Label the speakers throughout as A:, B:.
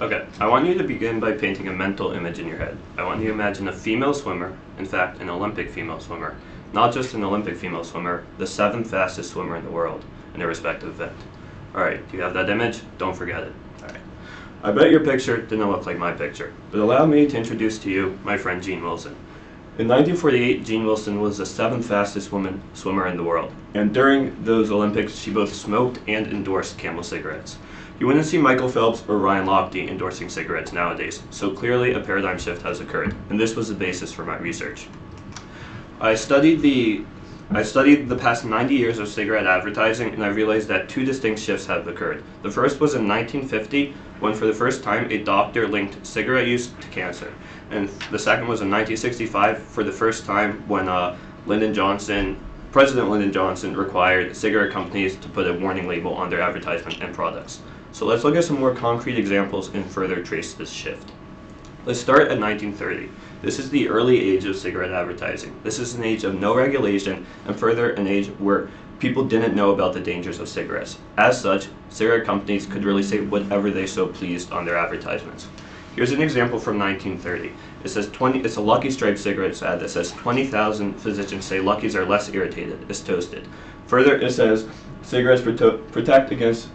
A: Okay, I want you to begin by painting a mental image in your head. I want you to imagine a female swimmer, in fact, an Olympic female swimmer. Not just an Olympic female swimmer, the seventh fastest swimmer in the world in a respective event. Alright, do you have that image? Don't forget it. Alright. I bet your picture didn't look like my picture, but allow me to introduce to you my friend Jean Wilson. In 1948, Jean Wilson was the seventh fastest swimmer in the world, and during those Olympics, she both smoked and endorsed Camel cigarettes. You wouldn't see Michael Phelps or Ryan Lochte endorsing cigarettes nowadays, so clearly a paradigm shift has occurred, and this was the basis for my research. I studied the past 90 years of cigarette advertising, and I realized that two distinct shifts have occurred. The first was in 1950, when for the first time a doctor linked cigarette use to cancer. And the second was in 1965, for the first time when President Lyndon Johnson required cigarette companies to put a warning label on their advertisement and products. So let's look at some more concrete examples and further trace this shift. Let's start at 1930. This is the early age of cigarette advertising. This is an age of no regulation, and further an age where people didn't know about the dangers of cigarettes. As such, cigarette companies could really say whatever they so pleased on their advertisements. Here's an example from 1930. It says it's a Lucky Strike cigarettes ad that says 20,000 physicians say Luckies are less irritated, it's toasted. Further, it says cigarettes protect against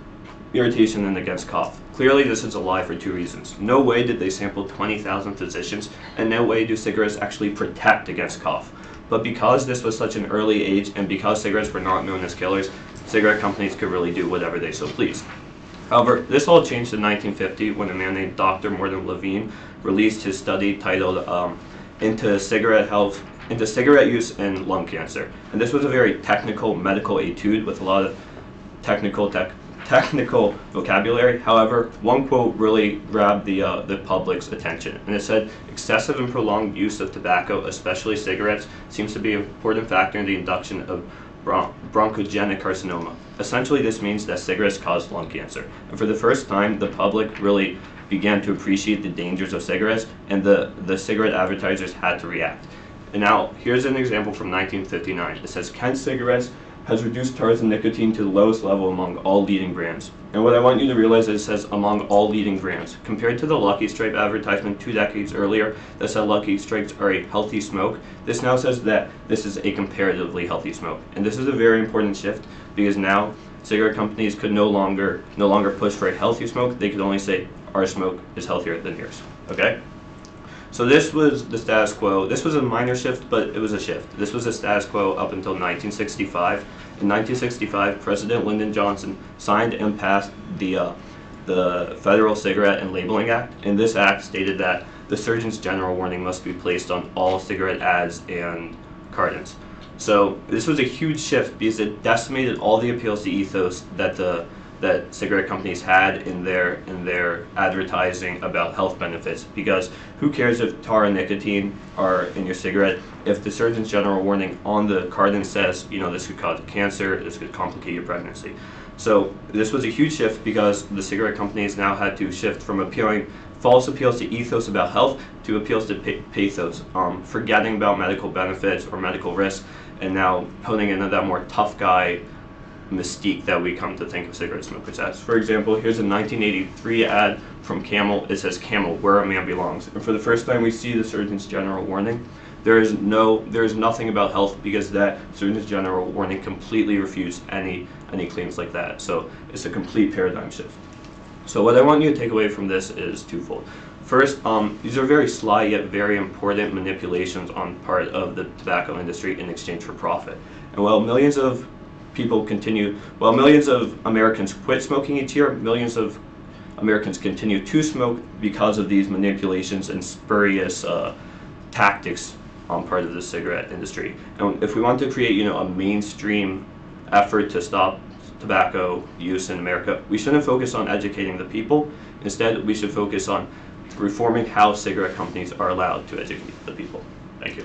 A: irritation and against cough. Clearly, this is a lie for two reasons. No way did they sample 20,000 physicians, and no way do cigarettes actually protect against cough. But because this was such an early age, and because cigarettes were not known as killers, cigarette companies could really do whatever they so pleased. However, this all changed in 1950 when a man named Dr. Morton Levine released his study titled Into Cigarette Use and Lung Cancer. And this was a very technical medical etude with a lot of technical vocabulary. However, one quote really grabbed the public's attention, and it said, "Excessive and prolonged use of tobacco, especially cigarettes, seems to be an important factor in the induction of bronchogenic carcinoma." Essentially, this means that cigarettes cause lung cancer. And for the first time, the public really began to appreciate the dangers of cigarettes, and the cigarette advertisers had to react. And now, here's an example from 1959. It says, "Kent Cigarettes has reduced tars and nicotine to the lowest level among all leading brands." And what I want you to realize is it says among all leading brands. Compared to the Lucky Strike advertisement 2 decades earlier that said Lucky Strikes are a healthy smoke, this now says that this is a comparatively healthy smoke. And this is a very important shift because now cigarette companies could no longer push for a healthy smoke. They could only say our smoke is healthier than yours. Okay? So this was the status quo. This was a minor shift, but it was a shift. This was the status quo up until 1965. In 1965, President Lyndon Johnson signed and passed the Federal Cigarette and Labeling Act, and this act stated that the Surgeon General warning must be placed on all cigarette ads and cartons. So this was a huge shift because it decimated all the appeals to ethos that cigarette companies had in their advertising about health benefits, because who cares if tar and nicotine are in your cigarette if the Surgeon General warning on the carton says, this could cause cancer, this could complicate your pregnancy. So this was a huge shift because the cigarette companies now had to shift from appealing false appeals to ethos about health to appeals to pathos, forgetting about medical benefits or medical risks, and now putting in that more tough guy mystique that we come to think of cigarette smokers as. For example, here's a 1983 ad from Camel. It says, "Camel, where a man belongs." And for the first time we see the Surgeon General warning. There is nothing about health because that Surgeon General warning completely refused any claims like that. So it's a complete paradigm shift. So what I want you to take away from this is twofold. First, these are very sly yet very important manipulations on part of the tobacco industry in exchange for profit. And while millions of Americans quit smoking each year, millions of Americans continue to smoke because of these manipulations and spurious tactics on part of the cigarette industry. And if we want to create, a mainstream effort to stop tobacco use in America, we shouldn't focus on educating the people. Instead, we should focus on reforming how cigarette companies are allowed to educate the people. Thank you.